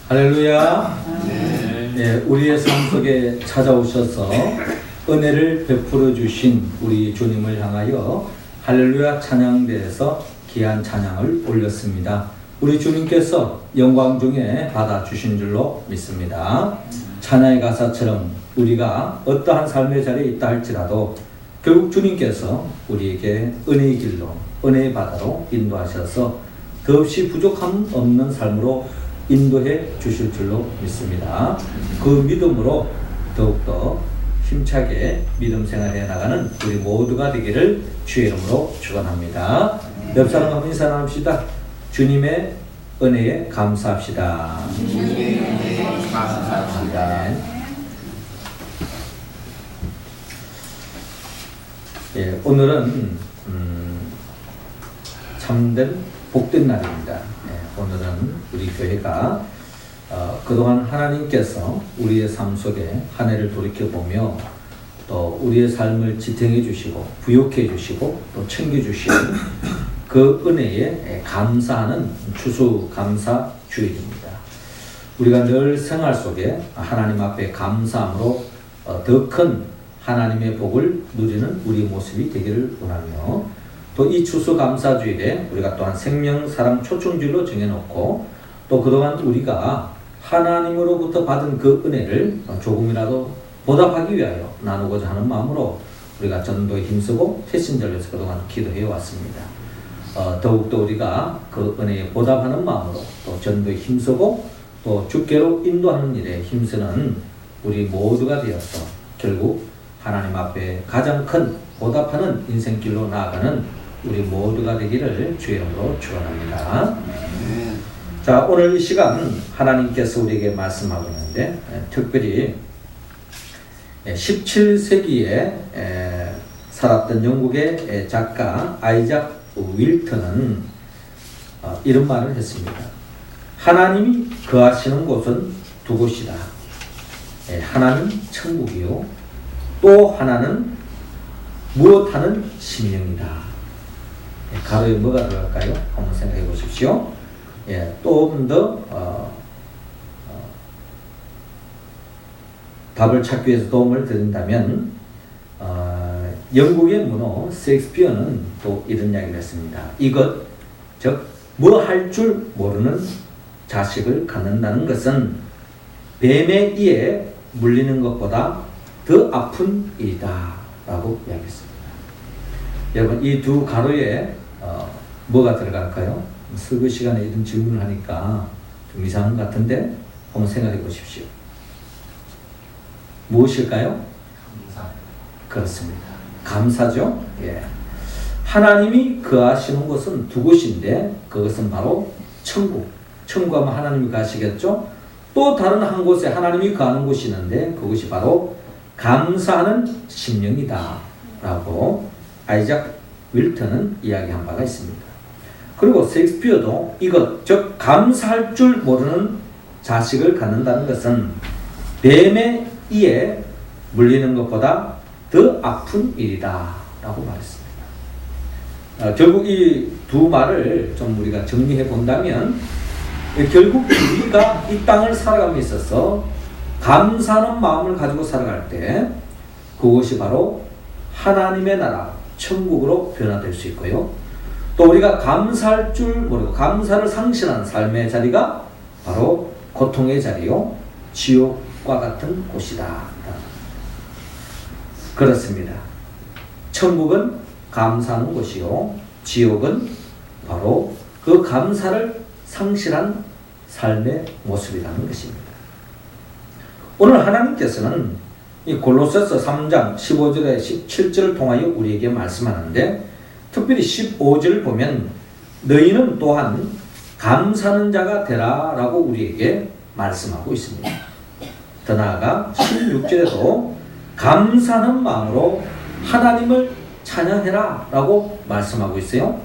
할렐루야. 네, 우리의 삶 속에 찾아오셔서 은혜를 베풀어 주신 우리 주님을 향하여 할렐루야 찬양대에서 귀한 찬양을 올렸습니다. 우리 주님께서 영광 중에 받아주신 줄로 믿습니다. 찬양의 가사처럼 우리가 어떠한 삶의 자리에 있다 할지라도 결국 주님께서 우리에게 은혜의 길로, 은혜의 바다로 인도하셔서 더없이 부족함 없는 삶으로 인도해 주실 줄로 믿습니다. 그 믿음으로 더욱더 힘차게 믿음 생활해 나가는 우리 모두가 되기를 주의 이름으로 축원합니다. 옆 사람과 인사 나눕시다. 주님의 은혜에 감사합시다. 주님의 은혜에 감사합시다. 예, 오늘은 참된 복된 날입니다. 예, 오늘은 우리 교회가 그동안 하나님께서 우리의 삶 속에 한 해를 돌이켜보며 또 우리의 삶을 지탱해 주시고 부욕해 주시고 또 챙겨주신 그 은혜에 감사하는 추수감사 주일입니다. 우리가 늘 생활 속에 하나님 앞에 감사함으로 더 큰 하나님의 복을 누리는 우리 모습이 되기를 원하며 또 이 추수감사주일에 우리가 또한 생명사랑 초청주일로 정해놓고 또 그동안 우리가 하나님으로부터 받은 그 은혜를 조금이라도 보답하기 위하여 나누고자 하는 마음으로 우리가 전도에 힘쓰고 태신절을 위해서 그동안 기도해 왔습니다. 더욱더 우리가 그 은혜에 보답하는 마음으로 또 전도에 힘쓰고 또 주께로 인도하는 일에 힘쓰는 우리 모두가 되어서 결국 하나님 앞에 가장 큰 보답하는 인생길로 나아가는 우리 모두가 되기를 주의 이름으로 축원합니다. 자, 오늘 이 시간 하나님께서 우리에게 말씀하고 있는데 특별히 17세기에 살았던 영국의 작가 아이작 윌턴은 이런 말을 했습니다. 하나님이 거하시는 곳은 두 곳이다. 하나는 천국이요 또 하나는 무엇하는 심령이다. 가로에 뭐가 들어갈까요? 한번 생각해 보십시오. 조금 더 답을 찾기 위해서 도움을 드린다면 영국의 문호 셰익스피어는 또 이런 이야기를 했습니다. 이것, 즉 뭐 할 줄 모르는 자식을 갖는다는 것은 뱀의 이에 물리는 것보다 더 아픈 일이다 라고 이야기했습니다. 여러분, 이 두 가로에 뭐가 들어갈까요? 설교 시간에 이런 질문을 하니까 좀 이상한 것 같은데 한번 생각해 보십시오. 무엇일까요? 감사. 그렇습니다. 감사죠. 예. 하나님이 거하시는 곳은 두 곳인데 그것은 바로 천국. 천국하면 하나님이 가시겠죠. 또 다른 한 곳에 하나님이 거하는 곳이 있는데 그것이 바로 감사하는 심령이다 라고 아이작 윌턴은 이야기한 바가 있습니다. 그리고 셰익스피어도 이것, 즉 감사할 줄 모르는 자식을 갖는다는 것은 뱀의 이에 물리는 것보다 더 아픈 일이다 라고 말했습니다. 결국 이 두 말을 좀 우리가 정리해 본다면 결국 우리가 이 땅을 살아감에 있어서 감사하는 마음을 가지고 살아갈 때 그것이 바로 하나님의 나라 천국으로 변화될 수 있고요. 또 우리가 감사할 줄 모르고 감사를 상실한 삶의 자리가 바로 고통의 자리요 지옥과 같은 곳이다. 그렇습니다. 천국은 감사하는 곳이요 지옥은 바로 그 감사를 상실한 삶의 모습이라는 것입니다. 오늘 하나님께서는 이 골로새서 3장 15절에 17절을 통하여 우리에게 말씀하는데 특별히 15절을 보면 너희는 또한 감사하는 자가 되라 라고 우리에게 말씀하고 있습니다. 더 나아가 16절에도 감사하는 마음으로 하나님을 찬양해라 라고 말씀하고 있어요.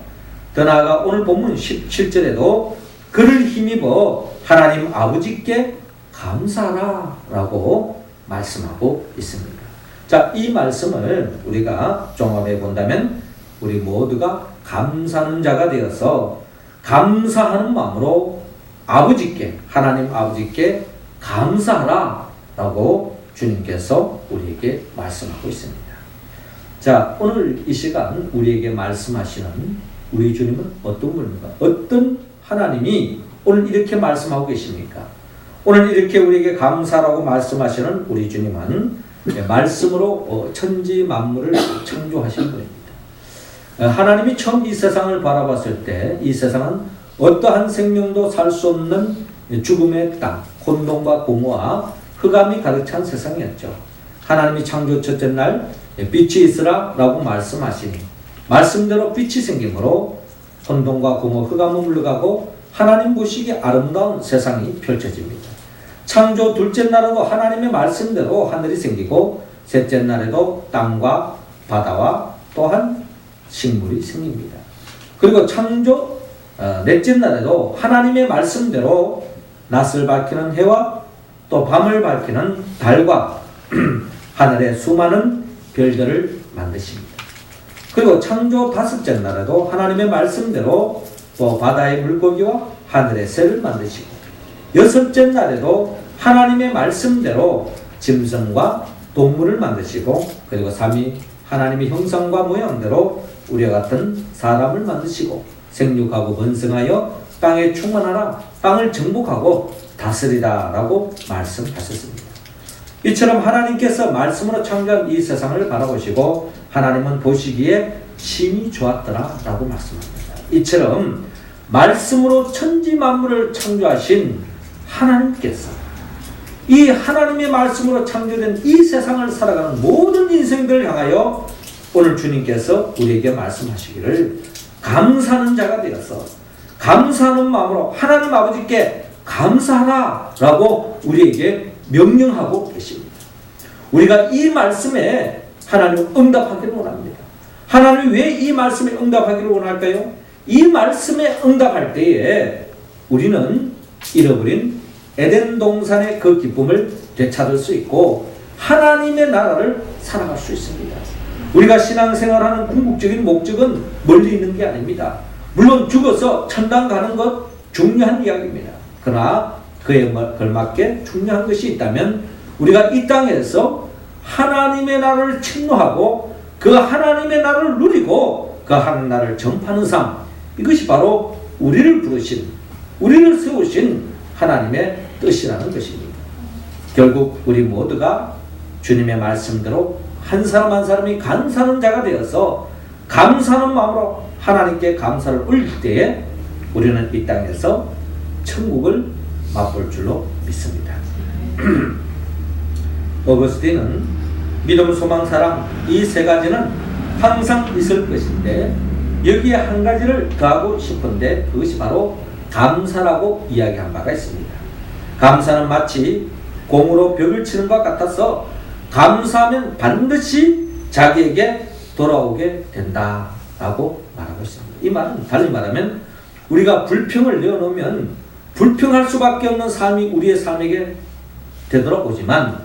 더 나아가 오늘 본문 17절에도 그를 힘입어 하나님 아버지께 감사하라 라고 말씀하고 있습니다. 자, 이 말씀을 우리가 종합해 본다면 우리 모두가 감사하는 자가 되어서 감사하는 마음으로 아버지께, 하나님 아버지께 감사하라 라고 주님께서 우리에게 말씀하고 있습니다. 자, 오늘 이 시간 우리에게 말씀하시는 우리 주님은 어떤 분입니까? 어떤 하나님이 오늘 이렇게 말씀하고 계십니까? 오늘 이렇게 우리에게 감사라고 말씀하시는 우리 주님은 말씀으로 천지 만물을 창조하신 분입니다. 하나님이 처음 이 세상을 바라봤을 때 이 세상은 어떠한 생명도 살 수 없는 죽음의 땅, 혼돈과 공허와 흑암이 가득 찬 세상이었죠. 하나님이 창조 첫째 날 빛이 있으라 라고 말씀하시니 말씀대로 빛이 생기므로 혼돈과 공허, 흑암은 물러가고 하나님 보시기에 아름다운 세상이 펼쳐집니다. 창조 둘째 날에도 하나님의 말씀대로 하늘이 생기고 셋째 날에도 땅과 바다와 또한 식물이 생깁니다. 그리고 창조 넷째 날에도 하나님의 말씀대로 낮을 밝히는 해와 또 밤을 밝히는 달과 하늘의 수많은 별들을 만드십니다. 그리고 창조 다섯째 날에도 하나님의 말씀대로 또 바다의 물고기와 하늘의 새를 만드시고 여섯째 날에도 하나님의 말씀대로 짐승과 동물을 만드시고 그리고 삼위 하나님의 형상과 모양대로 우리와 같은 사람을 만드시고 생육하고 번성하여 땅에 충만하라 땅을 정복하고 다스리라 라고 말씀하셨습니다. 이처럼 하나님께서 말씀으로 창조한 이 세상을 바라보시고 하나님은 보시기에 심히 좋았더라 라고 말씀합니다. 이처럼 말씀으로 천지 만물을 창조하신 하나님께서 이 하나님의 말씀으로 창조된 이 세상을 살아가는 모든 인생들을 향하여 오늘 주님께서 우리에게 말씀하시기를 감사하는 자가 되어서 감사하는 마음으로 하나님 아버지께 감사하라 라고 우리에게 명령하고 계십니다. 우리가 이 말씀에 하나님 응답하기를 원합니다. 하나님이 왜 이 말씀에 응답하기를 원할까요? 이 말씀에 응답할 때에 우리는 잃어버린 에덴 동산의 그 기쁨을 되찾을 수 있고 하나님의 나라를 살아갈 수 있습니다. 우리가 신앙생활하는 궁극적인 목적은 멀리 있는 게 아닙니다. 물론 죽어서 천당 가는 것 중요한 이야기입니다. 그러나 그에 걸맞게 중요한 것이 있다면 우리가 이 땅에서 하나님의 나라를 침노하고 그 하나님의 나라를 누리고 그 하나님의 나라를 전파하는 삶, 이것이 바로 우리를 부르신, 우리를 세우신 하나님의 뜻이라는 것입니다. 결국 우리 모두가 주님의 말씀대로 한 사람 한 사람이 감사하는 자가 되어서 감사하는 마음으로 하나님께 감사를 올릴 때에 우리는 이 땅에서 천국을 맛볼 줄로 믿습니다. 어거스틴은 믿음, 소망, 사랑 이 세 가지는 항상 있을 것인데 여기에 한 가지를 더하고 싶은데 그것이 바로 감사라고 이야기한 바가 있습니다. 감사는 마치 공으로 벽을 치는 것 같아서 감사하면 반드시 자기에게 돌아오게 된다라고 말하고 있습니다. 이 말은 달리 말하면 우리가 불평을 내어놓으면 불평할 수밖에 없는 삶이 우리의 삶에게 되돌아오지만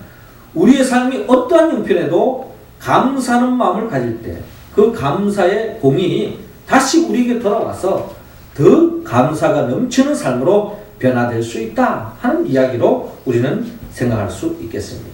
우리의 삶이 어떠한 형편에도 감사하는 마음을 가질 때 그 감사의 공이 다시 우리에게 돌아와서 더 감사가 넘치는 삶으로 변화될 수 있다 하는 이야기로 우리는 생각할 수 있겠습니다.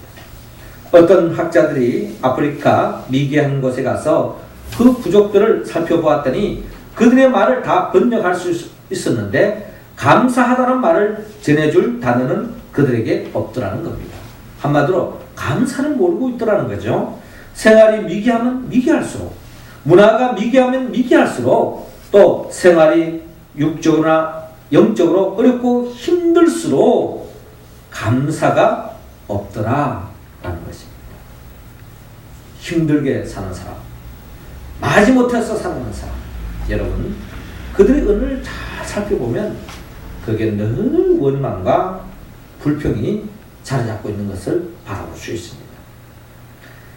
어떤 학자들이 아프리카 미개한 곳에 가서 그 부족들을 살펴보았더니 그들의 말을 다 번역할 수 있었는데 감사하다는 말을 전해줄 단어는 그들에게 없더라는 겁니다. 한마디로 감사를 모르고 있더라는 거죠. 생활이 미개하면 미개할수록, 문화가 미개하면 미개할수록, 또 생활이 육적으로나 영적으로 어렵고 힘들수록 감사가 없더라라는 것입니다. 힘들게 사는 사람, 마지못해서 살아가는 사람, 여러분 그들의 은을 잘 살펴보면 그게 늘 원망과 불평이 자리 잡고 있는 것을 바라볼 수 있습니다.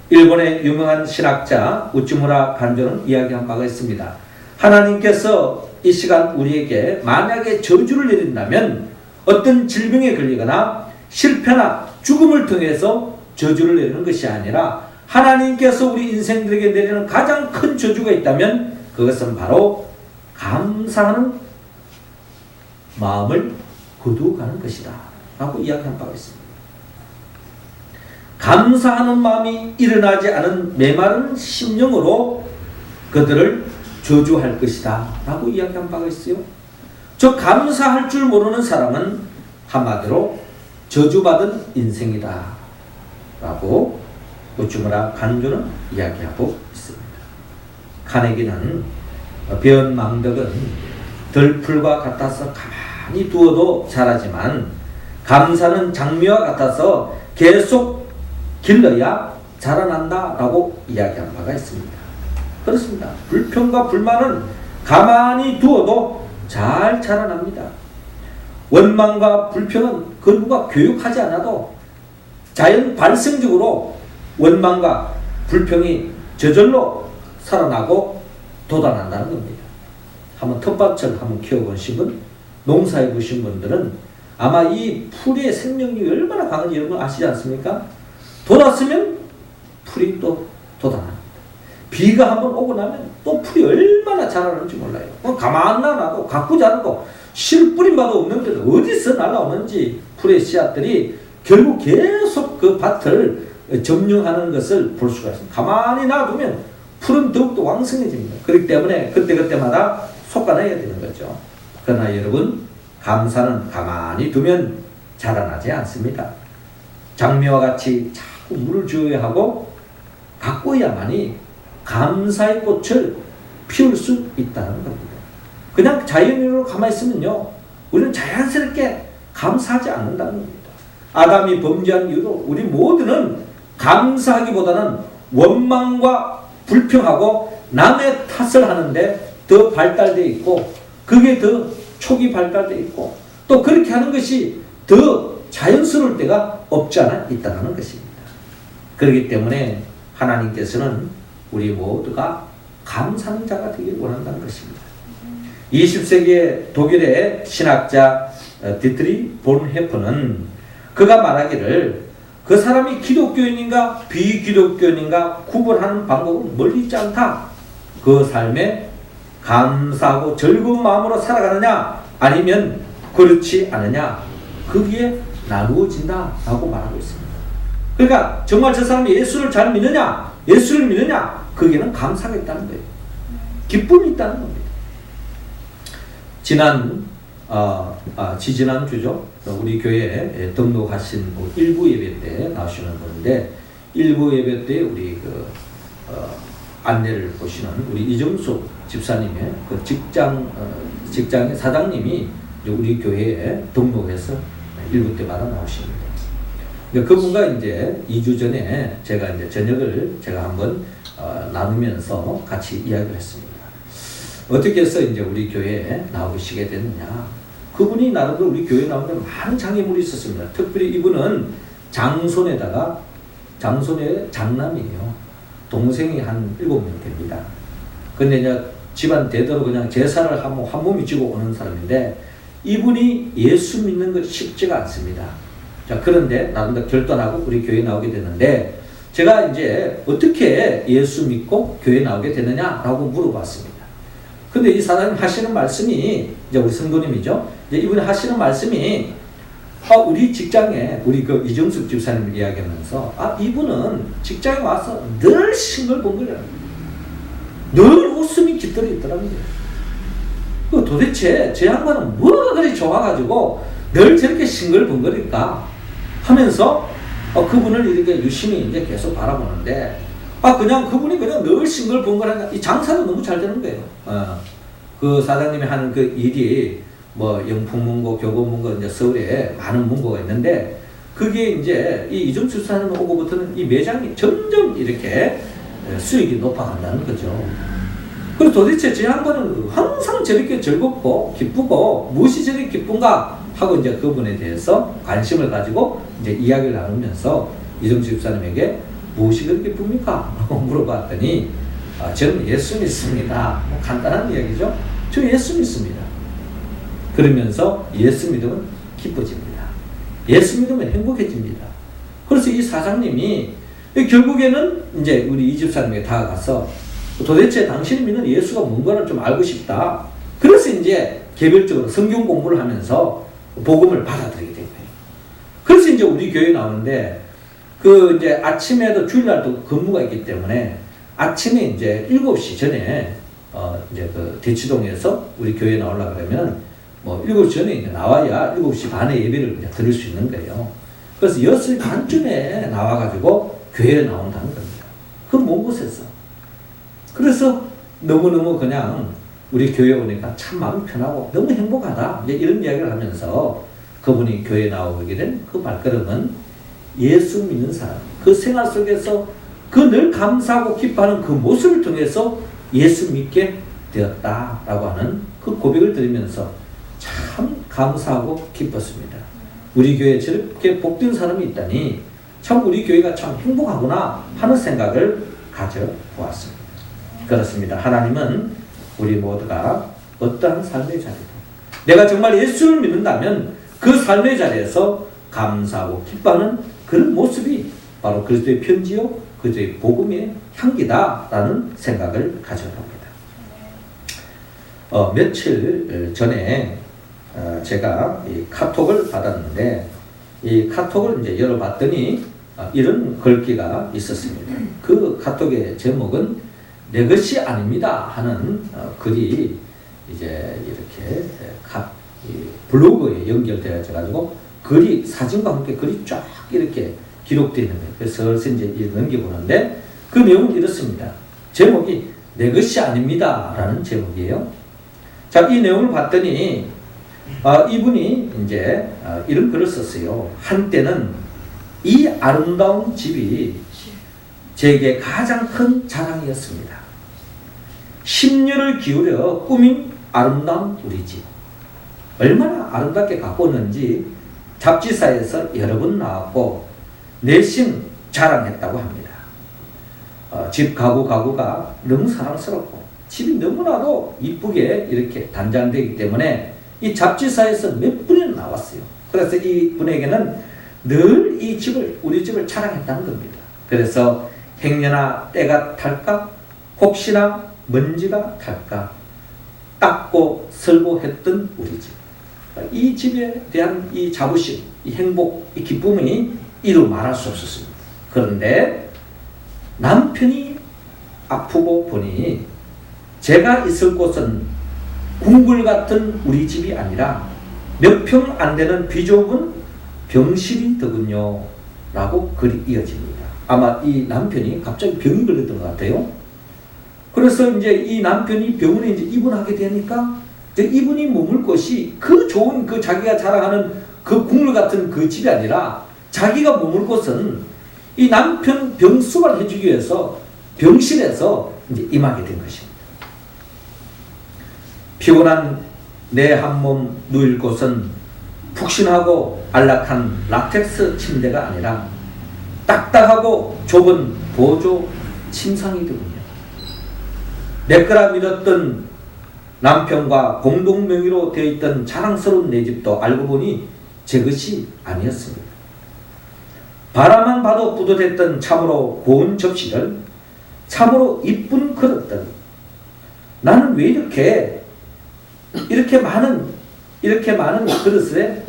일본의 유명한 신학자 우츠무라 간조는 이야기한 바가 있습니다. 하나님께서 이 시간 우리에게 만약에 저주를 내린다면 어떤 질병에 걸리거나 실패나 죽음을 통해서 저주를 내리는 것이 아니라 하나님께서 우리 인생들에게 내리는 가장 큰 저주가 있다면 그것은 바로 감사하는 마음을 거두어가는 것이다 라고 이야기한 바가 있습니다. 감사하는 마음이 일어나지 않은 메마른 심령으로 그들을 저주할 것이다 라고 이야기한 바가 있어요. 저 감사할 줄 모르는 사람은 한마디로 저주받은 인생이다 라고 우쭈무라 간주는 이야기하고 있습니다. 카네기는 변망덕은 들풀과 같아서 가만히 두어도 자라지만 감사는 장미와 같아서 계속 길러야 자라난다 라고 이야기한 바가 있습니다. 그렇습니다. 불평과 불만은 가만히 두어도 잘 자라납니다. 원망과 불평은 그 누가 교육하지 않아도 자연 발생적으로 원망과 불평이 저절로 살아나고 돋아난다는 겁니다. 한번 텃밭을 한번 키워보신 분, 농사해 보신 분들은 아마 이 풀의 생명력이 얼마나 강한지 여러분 아시지 않습니까? 돋았으면 풀이 또 돋아납니다. 비가 한번 오고 나면 또 풀이 얼마나 자라는지 몰라요. 가만 놔도 가꾸지 않고 실 뿌린 바도 없는데 어디서 날아오는지 풀의 씨앗들이 결국 계속 그 밭을 점령하는 것을 볼 수가 있습니다. 가만히 놔두면 풀은 더욱더 왕성해집니다. 그렇기 때문에 그때그때마다 솎아내야 되는 거죠. 그러나 여러분, 감사는 가만히 두면 자라나지 않습니다. 장미와 같이 자꾸 물을 주어야 하고 가꿔야만이 감사의 꽃을 피울 수 있다는 겁니다. 그냥 자연으로 가만히 있으면요, 우리는 자연스럽게 감사하지 않는다는 겁니다. 아담이 범죄한 이후로 우리 모두는 감사하기보다는 원망과 불평하고 남의 탓을 하는데 더 발달되어 있고, 그게 더 초기 발달되어 있고, 또 그렇게 하는 것이 더 자연스러울 때가 없지 않아 있다는 것입니다. 그렇기 때문에 하나님께서는 우리 모두가 감사하는 자가 되길 원한다는 것입니다. 20세기의 독일의 신학자 디트리 본헤퍼는 그가 말하기를 그 사람이 기독교인인가 비기독교인인가 구분하는 방법은 멀리 있지 않다. 그 삶에 감사하고 즐거운 마음으로 살아가느냐 아니면 그렇지 않느냐, 거기에 나누어진다 라고 말하고 있습니다. 그러니까 정말 저 사람이 예수를 잘 믿느냐, 예수를 믿느냐, 거기에는 감사가 있다는 거예요. 기쁨이 있다는 겁니다. 지지난 주죠. 우리 교회에 등록하신 일부 예배 때 나오시는 분인데, 일부 예배 때 우리 안내를 보시는 우리 이정숙 집사님의 그 직장의 사장님이 우리 교회에 등록해서 일부 때마다 나오십니다. 그분과 이제 2주 전에 제가 이제 저녁을 제가 한번 나누면서 같이 이야기를 했습니다. 어떻게 해서 이제 우리 교회에 나오시게 됐느냐. 그분이 나름대로 우리 교회에 나오는데 많은 장애물이 있었습니다. 특별히 이분은 장손의 장남이에요. 동생이 한 7명 됩니다. 근데 이제 집안 대대로 그냥 제사를 한 몸이 지고 오는 사람인데, 이분이 예수 믿는 것 쉽지가 않습니다. 자, 그런데 나름대로 결단하고 우리 교회에 나오게 됐는데, 제가 이제 어떻게 예수 믿고 교회에 나오게 되느냐라고 물어봤습니다. 근데 이 사장님 하시는 말씀이, 이제 우리 성도님이죠. 이제 이분이 하시는 말씀이, 우리 직장에, 우리 그 이정숙 집사님을 이야기하면서, 이분은 직장에 와서 늘 싱글벙글해요. 늘 웃음이 깃들어 있더라고요. 도대체 제 양반은 뭐가 그리 좋아가지고 늘 저렇게 싱글벙글일까 하면서 그분을 이렇게 유심히 이제 계속 바라보는데, 그냥 그분이 그냥 늘 싱글벙글하니까 이 장사도 너무 잘 되는 거예요. 그 사장님이 하는 그 일이 뭐 영풍문고, 교보문고, 이제 서울에 많은 문고가 있는데, 그게 이제 이 이정수 사장님 오고부터는 이 매장이 점점 이렇게 수익이 높아간다는 거죠. 그래서 도대체 제 양반은 항상 저렇게 즐겁고 기쁘고 무엇이 저렇게 기쁜가 하고 이제 그분에 대해서 관심을 가지고 이제 이야기를 나누면서 이정수 집사님에게 무엇이 그렇게 기쁩니까? 라고 물어봤더니, 저는 예수 믿습니다. 간단한 이야기죠. 저 예수 믿습니다. 그러면서 예수 믿으면 기뻐집니다. 예수 믿으면 행복해집니다. 그래서 이 사장님이 결국에는 이제 우리 이 집사님에게 다가가서 도대체 당신이 믿는 예수가 뭔가를 좀 알고 싶다. 그래서 이제 개별적으로 성경 공부를 하면서 복음을 받아들이게 된 거예요. 그래서 이제 우리 교회에 나오는데 그 이제 아침에도 주일날도 근무가 있기 때문에 아침에 이제 7시 전에 이제 그 대치동에서 우리 교회에 나오려고 그러면 뭐 7시 전에 이제 나와야 7시 반에 예배를 그냥 드릴 수 있는 거예요. 그래서 6시 반쯤에 나와가지고 교회에 나온다는 겁니다. 그 먼 곳에서. 그래서 너무너무 그냥 우리 교회에 오니까 참 마음 편하고 너무 행복하다. 이제 이런 이야기를 하면서 그분이 교회에 나오게 된 그 발걸음은 예수 믿는 사람, 그 생활 속에서 그 늘 감사하고 기뻐하는 그 모습을 통해서 예수 믿게 되었다라고 하는 그 고백을 드리면서 참 감사하고 기뻤습니다. 우리 교회에 저렇게 복된 사람이 있다니 참 우리 교회가 참 행복하구나 하는 생각을 가져보았습니다. 그렇습니다. 하나님은 우리 모두가 어떠한 삶의 자리도 내가 정말 예수를 믿는다면 그 삶의 자리에서 감사하고 기뻐하는 그런 모습이 바로 그리스도의 편지요 그리스도의 복음의 향기다라는 생각을 가져봅니다. 며칠 전에 제가 이 카톡을 받았는데 이 카톡을 이제 열어봤더니 이런 글귀가 있었습니다. 그 카톡의 제목은 내 것이 아닙니다 하는 글이 이제 이렇게 블로그에 연결되어 가지고 글이 사진과 함께 글이 쫙 이렇게 기록되어 있는 거예요. 그래서 이제 넘겨보는데 그 내용은 이렇습니다. 제목이 내 것이 아닙니다 라는 제목이에요. 자, 이 내용을 봤더니 이분이 이제 이런 글을 썼어요. 한때는 이 아름다운 집이 제게 가장 큰 자랑이었습니다. 10년을 기울여 꾸민 아름다운 우리 집. 얼마나 아름답게 가꾸었는지 잡지사에서 여러 번 나왔고 내심 자랑했다고 합니다. 집 가구가 너무 사랑스럽고 집이 너무나도 이쁘게 이렇게 단장되기 때문에 이 잡지사에서 몇 분이나 나왔어요. 그래서 이 분에게는 늘 이 집을, 우리 집을 자랑했다는 겁니다. 그래서 행여나 때가 탈까? 혹시나 먼지가 탈까? 닦고 설고했던 우리 집. 이 집에 대한 이 자부심, 이 행복, 이 기쁨이 이루 말할 수 없었습니다. 그런데 남편이 아프고 보니 제가 있을 곳은 궁궐 같은 우리 집이 아니라 몇 평 안 되는 비좁은 병실이더군요 라고 글이 이어집니다. 아마 이 남편이 갑자기 병이 걸렸던 것 같아요. 그래서 이제 이 남편이 병원에 이제 입원하게 되니까 이분이 머물 곳이 그 좋은 그 자기가 자랑하는 그 궁궐 같은 그 집이 아니라 자기가 머물 곳은 이 남편 병수발 해주기 위해서 병실에서 이제 임하게 된 것입니다. 피곤한 내 한 몸 누일 곳은 푹신하고 안락한 라텍스 침대가 아니라 딱딱하고 좁은 보조 침상이더군요. 내 거라 믿었던 남편과 공동 명의로 되어 있던 자랑스러운 내 집도 알고 보니 제 것이 아니었습니다. 바라만 봐도 뿌듯했던 참으로 고운 접시들, 참으로 이쁜 그릇들. 나는 왜 이렇게 많은 그릇에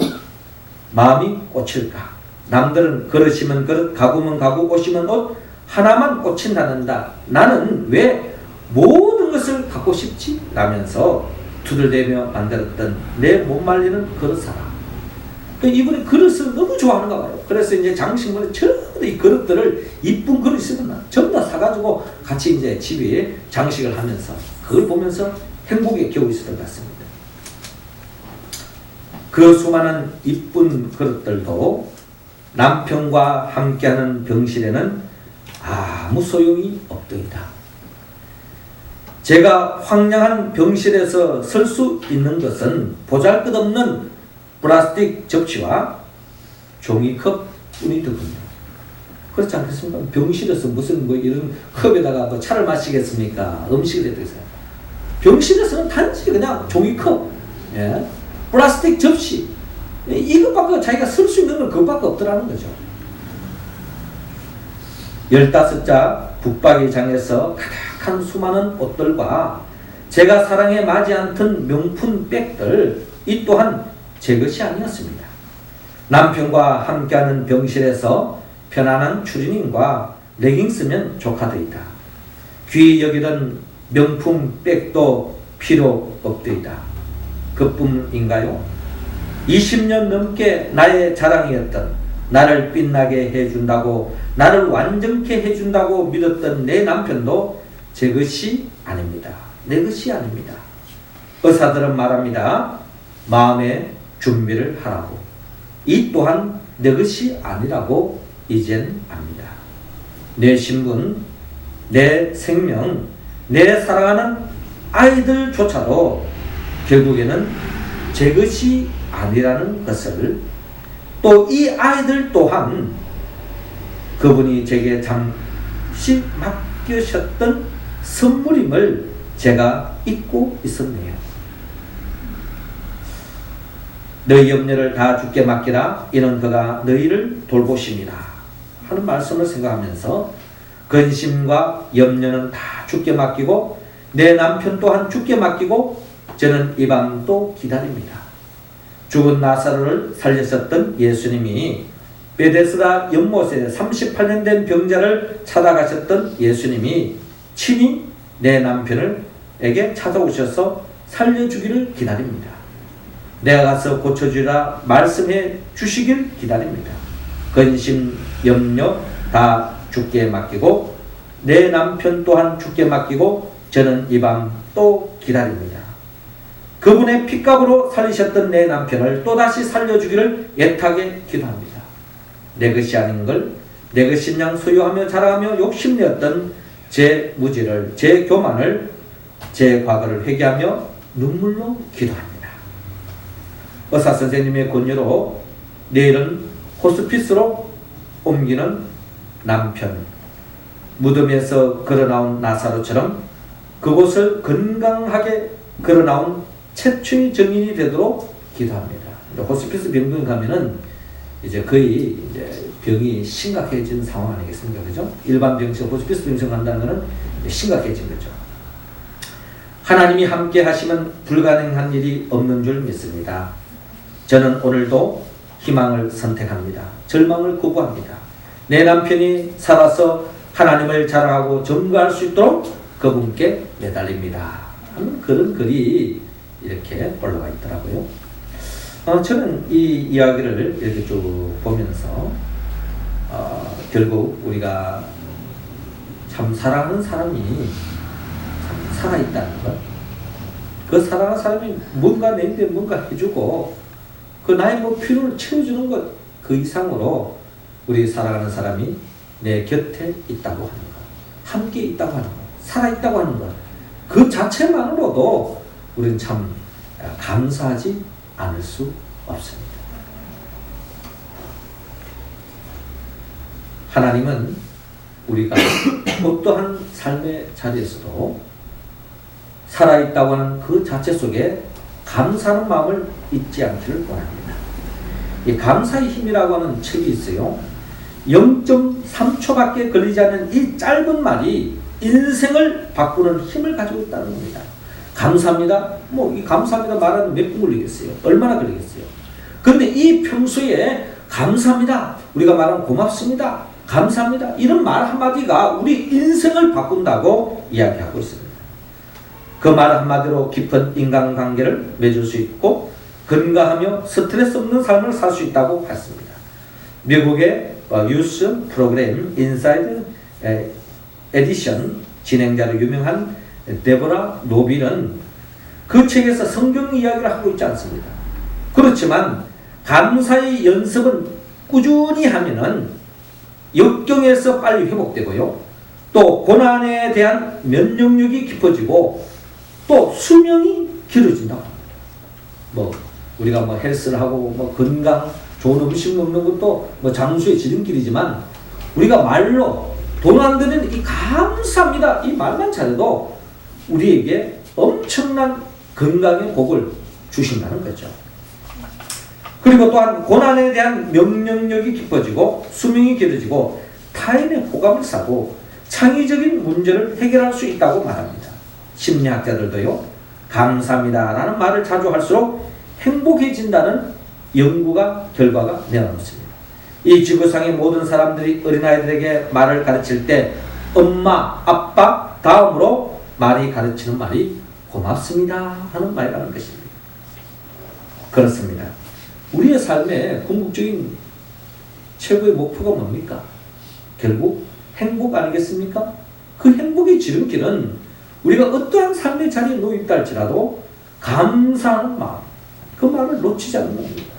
마음이 꽂힐까? 남들은 그릇이면 그릇, 가구면 가구, 옷이면 옷, 하나만 꽂힌다는다. 나는 왜 모든 것을 갖고 싶지? 라면서 두들대며 만들었던 내 못 말리는 그릇사라. 이분이 그릇을 너무 좋아하는가 봐요. 그래서 이제 장식물에 전부 이 그릇들을 이쁜 그릇 있으면 전부 다 사가지고 같이 이제 집에 장식을 하면서 그걸 보면서 행복에 겨우 있었던 것 같습니다. 그 수많은 이쁜 그릇들도 남편과 함께하는 병실에는 아무 소용이 없더이다. 제가 황량한 병실에서 설 수 있는 것은 보잘것없는 플라스틱 접시와 종이컵 뿐이더군요. 그렇지 않겠습니까? 병실에서 무슨 뭐 이런 컵에다가 뭐 차를 마시겠습니까? 음식을 해드리세요. 병실에서는 단지 그냥 종이컵, 플라스틱 접시, 이것밖에 자기가 쓸 수 있는 건 그것밖에 없더라는 거죠. 15자 북박이장에서 가득한 수많은 옷들과 제가 사랑에 맞지 않던 명품 백들, 이 또한 제 것이 아니었습니다. 남편과 함께하는 병실에서 편안한 추리닝과 레깅스면 조카더이다. 귀히 여기던 명품 백도 필요 없더이다. 그뿐인가요? 20년 넘게 나의 자랑이었던, 나를 빛나게 해준다고, 나를 완전케 해준다고 믿었던 내 남편도 제 것이 아닙니다. 내 것이 아닙니다. 의사들은 말합니다. 마음의 준비를 하라고. 이 또한 내 것이 아니라고 이젠 압니다. 내 신분, 내 생명, 내 사랑하는 아이들조차도 결국에는 제 것이 아니라는 것을, 또 이 아이들 또한 그분이 제게 잠시 맡기셨던 선물임을 제가 잊고 있었네요. 너희 염려를 다 주께 맡기라. 이는 그가 너희를 돌보십니다. 하는 말씀을 생각하면서 근심과 염려는 다 주께 맡기고 내 남편 또한 주께 맡기고 저는 이 밤도 기다립니다. 죽은 나사로를 살리셨던 예수님이 베데스다 연못에 38년 된 병자를 찾아가셨던 예수님이 친히 내 남편에게 찾아오셔서 살려주기를 기다립니다. 내가 가서 고쳐주라 말씀해 주시길 기다립니다. 근심, 염려 다 주께 맡기고 내 남편 또한 주께 맡기고 저는 이 밤 또 기다립니다. 그분의 핏값으로 살리셨던 내 남편을 또다시 살려주기를 애타게 기도합니다. 내 것이 아닌 걸 내 것인 양 소유하며 자랑하며 욕심내었던 제 무지를, 제 교만을, 제 과거를 회개하며 눈물로 기도합니다. 의사 선생님의 권유로 내일은 호스피스로 옮기는 남편, 무덤에서 걸어나온 나사로처럼 그곳을 건강하게 걸어나온 최초의 증인이 되도록 기도합니다. 호스피스 병동에 가면은 이제 거의 이제 병이 심각해진 상황 아니겠습니까? 그죠? 일반 병실, 호스피스 병실 간다는 것은 심각해진 거죠. 하나님이 함께 하시면 불가능한 일이 없는 줄 믿습니다. 저는 오늘도 희망을 선택합니다. 절망을 거부합니다. 내 남편이 살아서 하나님을 자랑하고 점거할 수 있도록 그분께 매달립니다. 하는 그런 글이 이렇게 올라가 있더라고요. 저는 이 이야기를 이렇게 쭉 보면서 결국 우리가 참 사랑하는 사람이 참 살아있다는 것, 그 사랑하는 사람이 뭔가 내인데 뭔가 해주고 그 나의 뭐 필요를 채워주는 것, 그 이상으로 우리 사랑하는 사람이 내 곁에 있다고 하는 것, 함께 있다고 하는 것, 살아있다고 하는 것, 그 자체만으로도 우리는 참 감사하지 않을 수 없습니다. 하나님은 우리가 어떠한 삶의 자리에서도 살아있다고 하는 그 자체 속에 감사하는 마음을 잊지 않기를 원합니다. 이 감사의 힘이라고 하는 책이 있어요. 0.3초밖에 걸리지 않는 이 짧은 말이 인생을 바꾸는 힘을 가지고 있다는 겁니다. 감사합니다. 이 감사합니다 말하면 몇 분 걸리겠어요? 얼마나 걸리겠어요? 그런데 이 평소에 감사합니다, 우리가 말하는 고맙습니다, 감사합니다, 이런 말 한마디가 우리 인생을 바꾼다고 이야기하고 있습니다. 그 말 한마디로 깊은 인간관계를 맺을 수 있고 건강하며 스트레스 없는 삶을 살 수 있다고 했습니다. 미국의 뉴스 프로그램 인사이드 에디션 진행자로 유명한 데보라 노빌은 그 책에서 성경 이야기를 하고 있지 않습니다. 그렇지만 감사의 연습은 꾸준히 하면은 역경에서 빨리 회복되고요, 또 고난에 대한 면역력이 깊어지고 또 수명이 길어진다고 합니다. 우리가 헬스를 하고 건강, 좋은 음식 먹는 것도 장수의 지름길이지만 우리가 말로 돈 안 드는 이 감사합니다 이 말만 잘해도 우리에게 엄청난 건강의 복을 주신다는 거죠. 그리고 또한 고난에 대한 면역력이 깊어지고 수명이 길어지고 타인의 호감을 사고 창의적인 문제를 해결할 수 있다고 말합니다. 심리학자들도요, 감사합니다 라는 말을 자주 할수록 행복해진다는 연구가 결과가 내놓습니다. 이 지구상의 모든 사람들이 어린아이들에게 말을 가르칠 때 엄마, 아빠 다음으로 말이 가르치는 말이 고맙습니다 하는 말이라는 것입니다. 그렇습니다. 우리의 삶의 궁극적인 최고의 목표가 뭡니까? 결국 행복 아니겠습니까? 그 행복의 지름길은 우리가 어떠한 삶의 자리에 놓였다 할지라도 감사하는 마음, 그 마음을 놓치지 않는 겁니다.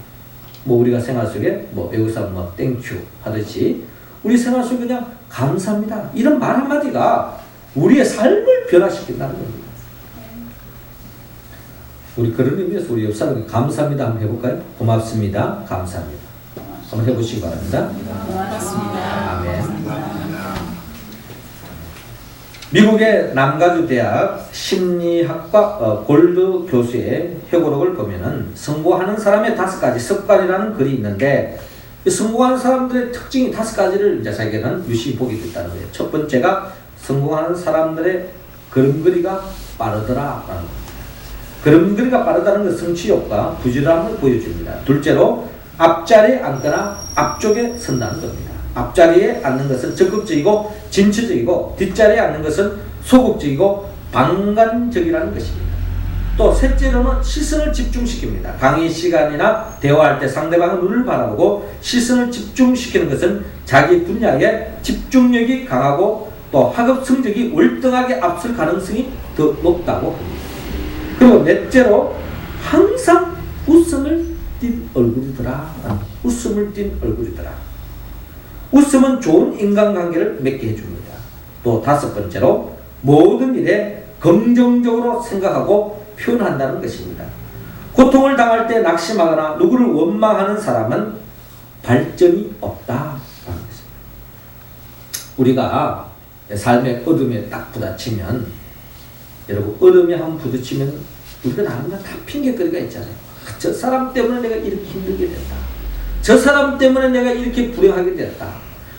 우리가 생활 속에 외국에서 땡큐 하듯이 우리 생활 속에 그냥 감사합니다 이런 말 한마디가 우리의 삶을 변화시킨다는 겁니다. 우리 그런 의미에서 우리 옆 사람에게 감사합니다 한번 해볼까요? 고맙습니다. 감사합니다. 한번 해보시기 바랍니다. 고맙습니다. 아멘. 미국의 남가주 대학 심리학과 골드 교수의 회고록을 보면은 성공하는 사람의 5가지 습관이라는 글이 있는데 이 성공하는 사람들의 특징이 5가지를 이제 자기는 유심히 보게 됐다는 거예요. 첫 번째가 성공하는 사람들의 걸음걸이가 빠르더라. 걸음걸이가 빠르다는 것은 성취욕과 부지런함을 보여줍니다. 둘째로 앞자리에 앉거나 앞쪽에 선다는 겁니다. 앞자리에 앉는 것은 적극적이고 진취적이고 뒷자리에 앉는 것은 소극적이고 방관적이라는 것입니다. 또 셋째로는 시선을 집중시킵니다. 강의 시간이나 대화할 때 상대방의 눈을 바라보고 시선을 집중시키는 것은 자기 분야에 집중력이 강하고 또 학업 성적이 월등하게 앞설 가능성이 더 높다고 합니다. 그리고 넷째로 항상 웃음을 띤 얼굴이더라. 웃음을 띤 얼굴이더라. 웃음은 좋은 인간관계를 맺게 해줍니다. 또 5번째로 모든 일에 긍정적으로 생각하고 표현한다는 것입니다. 고통을 당할 때 낙심하거나 누구를 원망하는 사람은 발전이 없다라는 것입니다. 우리가 삶의 어둠에 딱 부딪히면 여러분 어둠에 한번 부딪히면 우리가 나누는 다 핑계거리가 있잖아요. 저 사람 때문에 내가 이렇게 힘들게 됐다. 저 사람 때문에 내가 이렇게 불행하게 되었다.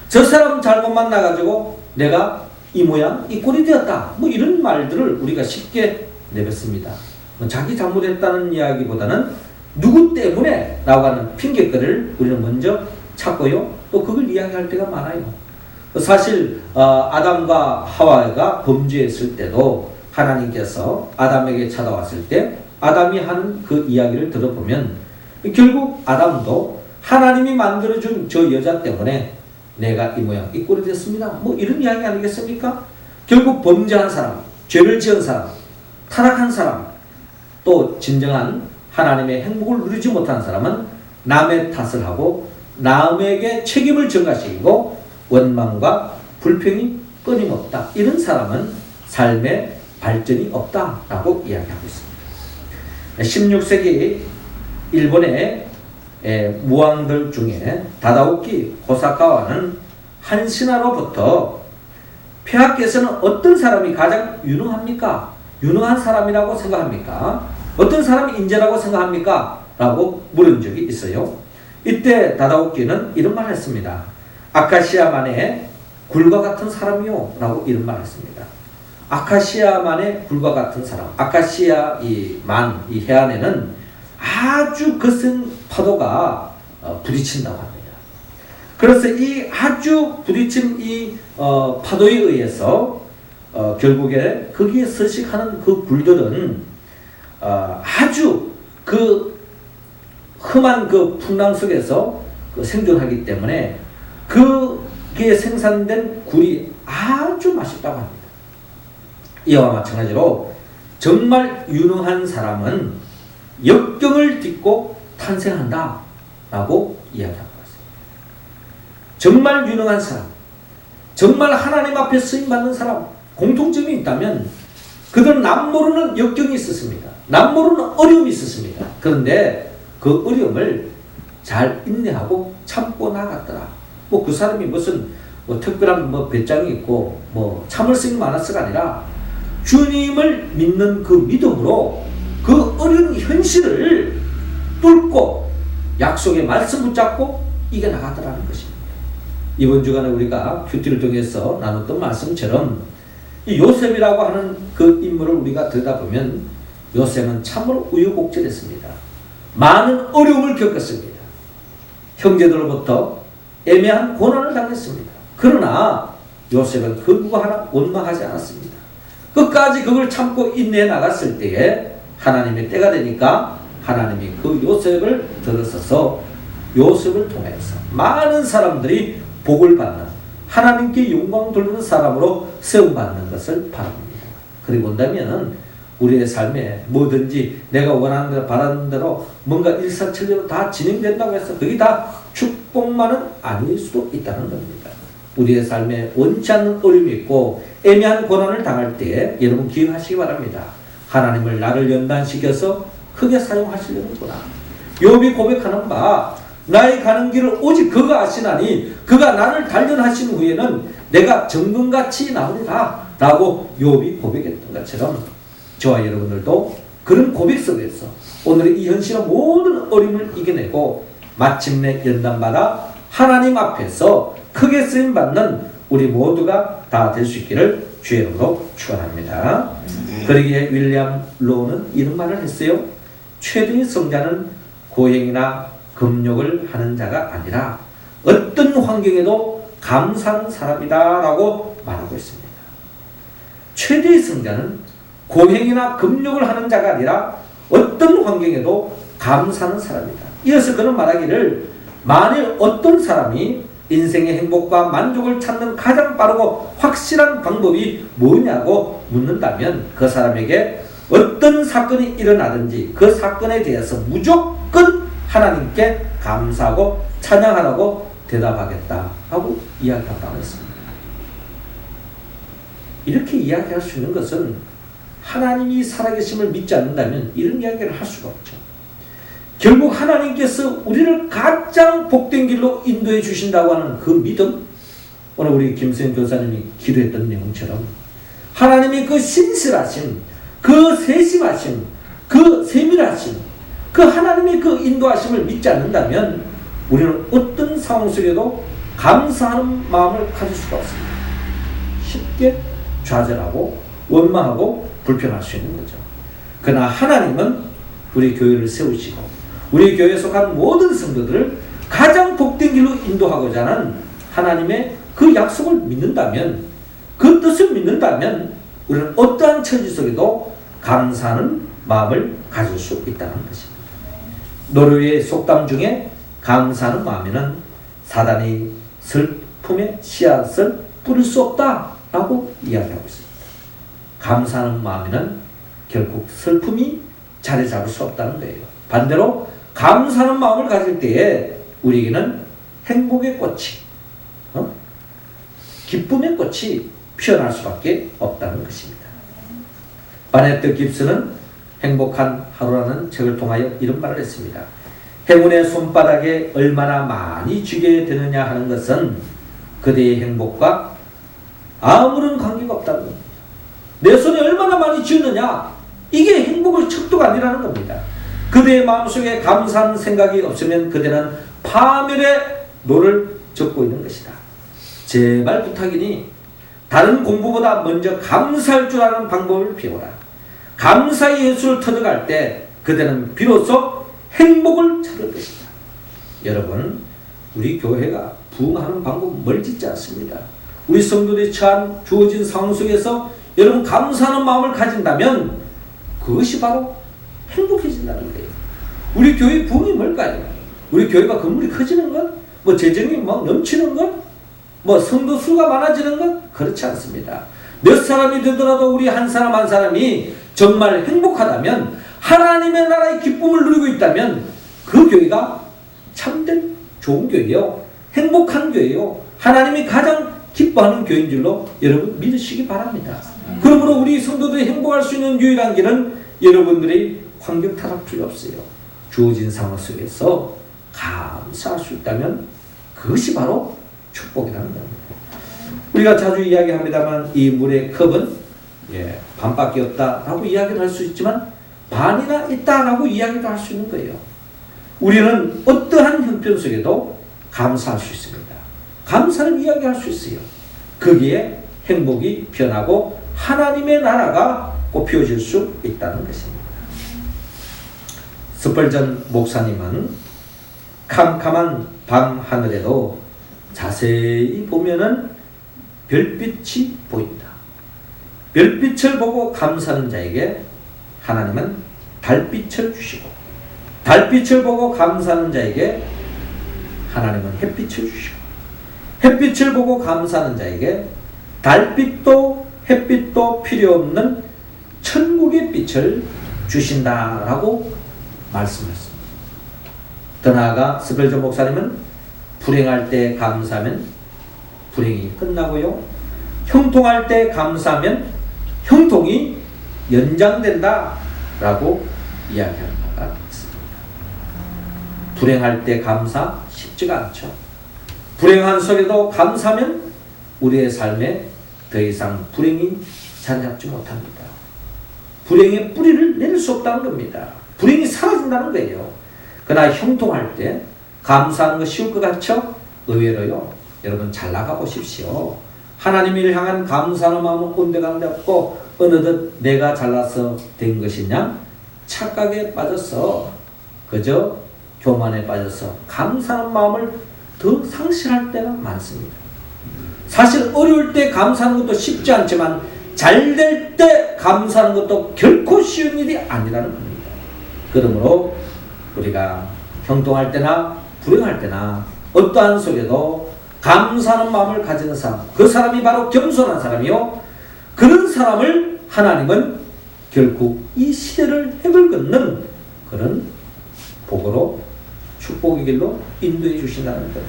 저 사람 잘못 만나가지고 내가 이 모양 이 꼴이 되었다. 이런 말들을 우리가 쉽게 내뱉습니다. 자기 잘못했다는 이야기보다는 누구 때문에 라고 하는 핑계거리를 우리는 먼저 찾고요. 또 그걸 이야기할 때가 많아요. 사실 아담과 하와가 범죄했을 때도 하나님께서 아담에게 찾아왔을 때 아담이 하는 그 이야기를 들어보면 결국 아담도 하나님이 만들어준 저 여자 때문에 내가 이 모양 이 꼴이 됐습니다. 이런 이야기 아니겠습니까? 결국 범죄한 사람, 죄를 지은 사람, 타락한 사람, 또 진정한 하나님의 행복을 누리지 못한 사람은 남의 탓을 하고 남에게 책임을 전가시키고 원망과 불평이 끊임없다. 이런 사람은 삶에 발전이 없다라고 이야기하고 있습니다. 16세기 일본의 무왕들 중에 다다오키 호사카와는 한 신하로부터 폐하께서는 어떤 사람이 가장 유능합니까? 유능한 사람이라고 생각합니까? 어떤 사람이 인재라고 생각합니까? 라고 물은 적이 있어요. 이때 다다오키는 이런 말을 했습니다. 아카시아만의 굴과 같은 사람이요 라고 이런 말을 했습니다. 아카시아만의 굴과 같은 사람. 아카시아 이 해안에는 아주 거센 파도가 부딪힌다고 합니다. 그래서 이 아주 부딪힌 이 파도에 의해서 결국에 거기에 서식하는 그 굴들은 아주 그 험한 그 풍랑 속에서 생존하기 때문에 그게 생산된 굴이 아주 맛있다고 합니다. 이와 마찬가지로 정말 유능한 사람은 역경을 딛고 탄생한다 라고 이야기하고 있습니다. 정말 유능한 사람, 정말 하나님 앞에 쓰임받는 사람, 공통점이 있다면 그들은 남모르는 역경이 있었습니다. 남모르는 어려움이 있었습니다. 그런데 그 어려움을 잘 인내하고 참고 나갔더라. 그 사람이 무슨 특별한 배짱이 있고 참을성이 많았어가 아니라 주님을 믿는 그 믿음으로 그 어려운 현실을 뚫고 약속의 말씀 붙잡고 이겨나가더라는 것입니다. 이번 주간에 우리가 큐티를 통해서 나눴던 말씀처럼 이 요셉이라고 하는 그 인물을 우리가 들여다보면 요셉은 참으로 우유곡절했습니다. 많은 어려움을 겪었습니다. 형제들로부터 애매한 고난을 당했습니다. 그러나 요셉은 그 누구 하나 원망하지 않았습니다. 끝까지 그걸 참고 인내해 나갔을 때에 하나님의 때가 되니까 하나님이 그 요셉을 들어서서 요셉을 통해서 많은 사람들이 복을 받는 하나님께 영광 돌리는 사람으로 세움받는 것을 바랍니다. 그리고 본다면 우리의 삶에 뭐든지 내가 원하는 대로 바라는 대로 뭔가 일사천리로 다 진행된다고 해서 그게 다 축복만은 아닐 수도 있다는 겁니다. 우리의 삶에 원치 않는 어려움이 있고 애매한 고난을 당할 때 여러분 기억하시기 바랍니다. 하나님을 나를 연단시켜서 크게 사용하시려는구나. 욥이 고백하는 바 나의 가는 길을 오직 그가 아시나니 그가 나를 단련하신 후에는 내가 정금같이 나오리라 라고 욥이 고백했던 것처럼 저와 여러분들도 그런 고백 속에서 오늘의 이 현실의 모든 어려움을 이겨내고 마침내 연단받아 하나님 앞에서 크게 쓰임받는 우리 모두가 다 될 수 있기를 주의 이름으로 축원합니다. 그러기에 윌리엄 로우는 이런 말을 했어요. 최대의 성자는 고행이나 금욕을 하는 자가 아니라 어떤 환경에도 감사하는 사람이다 라고 말하고 있습니다. 최대의 성자는 고행이나 금욕을 하는 자가 아니라 어떤 환경에도 감사하는 사람이다. 이어서 그는 말하기를 만일 어떤 사람이 인생의 행복과 만족을 찾는 가장 빠르고 확실한 방법이 뭐냐고 묻는다면 그 사람에게 어떤 사건이 일어나든지 그 사건에 대해서 무조건 하나님께 감사하고 찬양하라고 대답하겠다 하고 이야기한다고 했습니다. 이렇게 이야기할 수 있는 것은 하나님이 살아계심을 믿지 않는다면 이런 이야기를 할 수가 없죠. 결국 하나님께서 우리를 가장 복된 길로 인도해 주신다고 하는 그 믿음, 오늘 우리 김수현 교사님이 기도했던 내용처럼 하나님의 그 신실하심, 그 세심하심, 그 세밀하심, 그 하나님의 그 인도하심을 믿지 않는다면 우리는 어떤 상황 속에도 감사하는 마음을 가질 수가 없습니다. 쉽게 좌절하고 원망하고 불평할 수 있는 거죠. 그러나 하나님은 우리 교회를 세우시고 우리 교회에 속한 모든 성도들을 가장 복된 길로 인도하고자 하는 하나님의 그 약속을 믿는다면, 그 뜻을 믿는다면 우리는 어떠한 처지 속에도 감사하는 마음을 가질 수 있다는 것입니다. 노르웨이 속담 중에 감사하는 마음에는 사단이 슬픔의 씨앗을 뿌릴 수 없다라고 이야기하고 있습니다. 감사하는 마음에는 결국 슬픔이 자리 잡을 수 없다는 거예요. 반대로 감사하는 마음을 가질 때에 우리에게는 행복의 꽃이, 기쁨의 꽃이 피어날 수밖에 없다는 것입니다. 바네트 깁스는 행복한 하루라는 책을 통하여 이런 말을 했습니다. 행운의 손바닥에 얼마나 많이 쥐게 되느냐 하는 것은 그대의 행복과 아무런 관계가 없다는 겁니다. 내 손에 얼마나 많이 쥐었느냐, 이게 행복의 척도가 아니라는 겁니다. 그대의 마음속에 감사하는 생각이 없으면 그대는 파멸의 노를 젓고 있는 것이다. 제발 부탁이니 다른 공부보다 먼저 감사할 줄 아는 방법을 배워라. 감사의 예술을 터득할 때 그대는 비로소 행복을 찾을 것이다. 여러분, 우리 교회가 부흥하는 방법은 멀찍지 않습니다. 우리 성도들이 처한 주어진 상황 속에서 여러분 감사하는 마음을 가진다면 그것이 바로 행복해진다는 거예요. 우리 교회 부흥이 뭘까요? 우리 교회가 건물이 커지는 것? 뭐 재정이 막 넘치는 것? 뭐 성도 수가 많아지는 것? 그렇지 않습니다. 몇 사람이 되더라도 우리 한 사람 한 사람이 정말 행복하다면, 하나님의 나라의 기쁨을 누리고 있다면 그 교회가 참된 좋은 교회요, 행복한 교회요, 하나님이 가장 기뻐하는 교회인 줄로 여러분 믿으시기 바랍니다. 그러므로 우리 성도들이 행복할 수 있는 유일한 길은 여러분들이 환경 타락줄이 없어요. 주어진 상황 속에서 감사할 수 있다면 그것이 바로 축복이라는 겁니다. 우리가 자주 이야기합니다만 이 물의 컵은 반밖에 없다라고 이야기를 할 수 있지만 반이나 있다라고 이야기를 할 수 있는 거예요. 우리는 어떠한 형편 속에도 감사할 수 있습니다. 감사를 이야기할 수 있어요. 거기에 행복이 피어나고 하나님의 나라가 꽃피워질 수 있다는 것입니다. 스펄전 목사님은 캄캄한 밤 하늘에도 자세히 보면은 별빛이 보인다. 별빛을 보고 감사하는 자에게 하나님은 달빛을 주시고, 달빛을 보고 감사하는 자에게 하나님은 햇빛을 주시고, 햇빛을 보고 감사하는 자에게 달빛도 햇빛도 필요 없는 천국의 빛을 주신다라고 말씀했습니다. 더 나아가 스펠전 목사님은 불행할 때 감사하면 불행이 끝나고요, 형통할 때 감사하면 형통이 연장된다 라고 이야기하는 바가 있습니다. 불행할 때 감사 쉽지가 않죠. 불행한 속에도 감사하면 우리의 삶에 더 이상 불행이 자리 잡지 못합니다. 불행의 뿌리를 내릴 수 없다는 겁니다. 불행이 사라진다는 거예요. 그러나 형통할 때 감사하는 거 쉬울 것 같죠? 의외로요. 여러분 잘 나가보십시오. 하나님을 향한 감사하는 마음은 온데간데 없고 어느덧 내가 잘나서 된 것이냐? 착각에 빠져서 그저 교만에 빠져서 감사하는 마음을 더 상실할 때가 많습니다. 사실 어려울 때 감사하는 것도 쉽지 않지만 잘 될 때 감사하는 것도 결코 쉬운 일이 아니라는 겁니다. 그러므로 우리가 형통할 때나 불행할 때나 어떠한 속에도 감사하는 마음을 가지는 사람, 그 사람이 바로 겸손한 사람이요, 그런 사람을 하나님은 결국 이 시대를 핵을 긋는 그런 복으로 축복의 길로 인도해 주신다는 겁니다.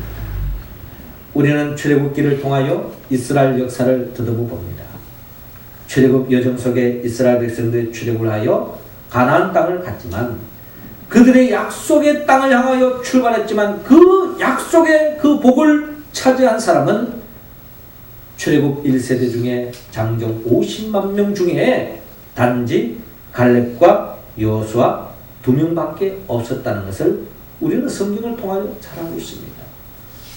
우리는 출애굽기를 통하여 이스라엘 역사를 더듬어 봅니다. 출애굽 여정 속에 이스라엘 백성들이 출애굽을 하여 가나안 땅을 갔지만 그들의 약속의 땅을 향하여 출발했지만 그 약속의 그 복을 차지한 사람은 출애굽 1세대 중에 장정 50만 명 중에 단지 갈렙과 여호수아 2명밖에 없었다는 것을 우리는 성경을 통하여 잘 알고 있습니다.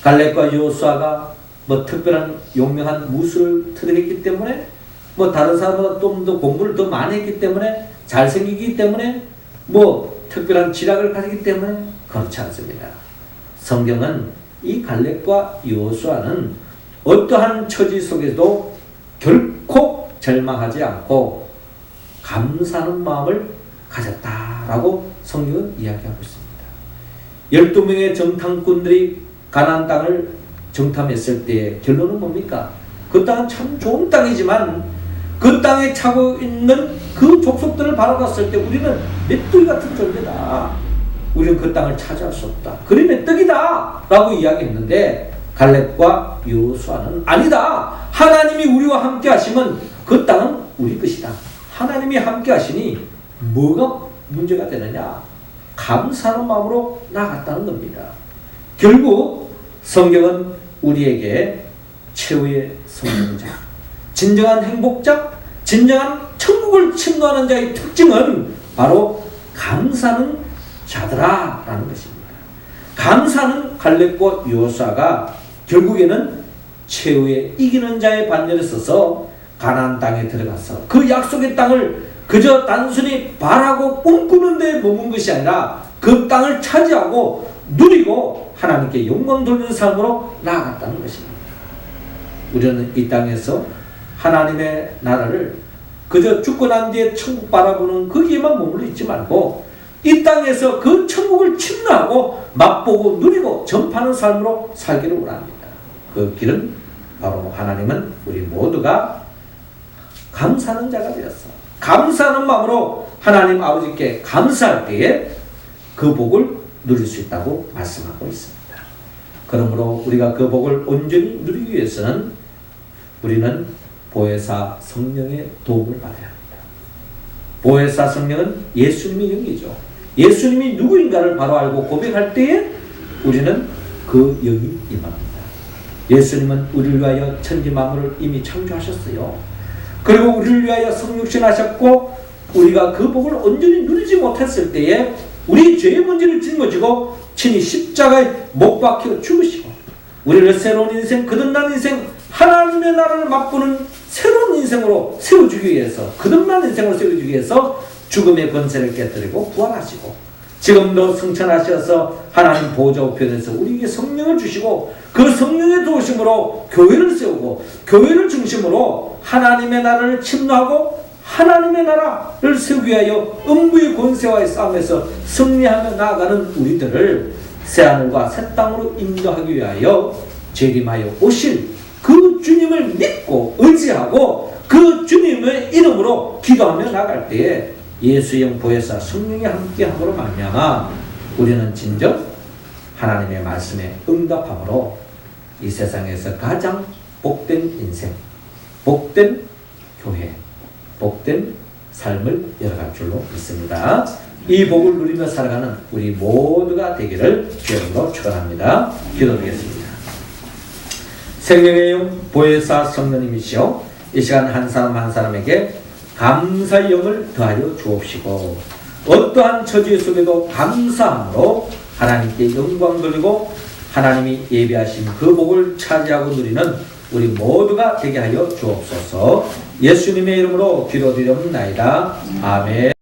갈렙과 여호수아가 뭐 특별한 용맹한 무술을 터득했기 때문에, 뭐 다른 사람보다 좀 더 공부를 더 많이 했기 때문에, 잘생기기 때문에, 뭐 특별한 지략을 가지기 때문에 그렇지 않습니다. 성경은 이 갈렙과 여호수아는 어떠한 처지 속에도 결코 절망하지 않고 감사하는 마음을 가졌다라고 성경은 이야기하고 있습니다. 12명의 정탐꾼들이 가나안 땅을 정탐했을 때의 결론은 뭡니까? 그 땅은 참 좋은 땅이지만 그 땅에 차고 있는 그 족속들을 바라봤을 때 우리는 메뚜기 같은 존재다. 우리는 그 땅을 차지할 수 없다. 그리 메뚜기다 라고 이야기했는데 갈렙과 여호수아는 아니다. 하나님이 우리와 함께 하시면 그 땅은 우리 것이다. 하나님이 함께 하시니 뭐가 문제가 되느냐? 감사하는 마음으로 나아갔다는 겁니다. 결국 성경은 우리에게 최후의 성공자, 진정한 행복자, 진정한 천국을 침노하는 자의 특징은 바로 감사하는 자들아라는 것입니다. 감사하는 갈렙과 여호수아가 결국에는 최후의 이기는 자의 반열에 서서 가나안 땅에 들어가서 그 약속의 땅을 그저 단순히 바라고 꿈꾸는 데 머문 것이 아니라 그 땅을 차지하고 누리고 하나님께 영광 돌리는 삶으로 나아갔다는 것입니다. 우리는 이 땅에서 하나님의 나라를 그저 죽고 난 뒤에 천국 바라보는 거기에만 머물러 있지 말고 이 땅에서 그 천국을 침노하고 맛보고 누리고 전파하는 삶으로 살기를 원합니다. 그 길은 바로 하나님은 우리 모두가 감사하는 자가 되었어. 감사하는 마음으로 하나님 아버지께 감사할 때에 그 복을 누릴 수 있다고 말씀하고 있습니다. 그러므로 우리가 그 복을 온전히 누리기 위해서는 우리는 보혜사 성령의 도움을 받아야 합니다. 보혜사 성령은 예수님의 영이죠. 예수님이 누구인가를 바로 알고 고백할 때에 우리는 그 영이 임합니다. 예수님은 우리를 위하여 천지 만물을 이미 창조하셨어요. 그리고 우리를 위하여 성육신하셨고 우리가 그 복을 온전히 누리지 못했을 때에 우리 죄의 문제를 짊어지고 친히 십자가에 못 박혀 죽으시고 우리를 새로운 인생, 거듭난 인생, 하나님의 나라를 맛보는 새로운 인생으로 세워주기 위해서, 거듭난 인생으로 세워주기 위해서 죽음의 권세를 깨뜨리고 부활하시고 지금도 승천하셔서 하나님 보좌 우편에서 우리에게 성령을 주시고 그 성령의 도우심으로 교회를 세우고 교회를 중심으로 하나님의 나라를 침노하고 하나님의 나라를 세우기 위하여 음부의 권세와의 싸움에서 승리하며 나아가는 우리들을 새하늘과 새 땅으로 인도하기 위하여 재림하여 오실 그 주님을 믿고 의지하고 그 주님의 이름으로 기도하며 나갈 때에 예수의 영 보혜사 성령이 함께함으로 말미암아 우리는 진정 하나님의 말씀에 응답함으로 이 세상에서 가장 복된 인생, 복된 교회, 복된 삶을 열어갈 줄로 믿습니다. 이 복을 누리며 살아가는 우리 모두가 되기를 주님으로 축원합니다. 기도드리겠습니다. 생명의 영 보혜사 성령님이시여 이 시간 한 사람 한 사람에게 감사의 영을 더하여 주옵시고 어떠한 처지 속에도 감사함으로 하나님께 영광 돌리고 하나님이 예비하신 그 복을 차지하고 누리는 우리 모두가 되게 하여 주옵소서. 예수님의 이름으로 기도드리옵나이다. 아멘.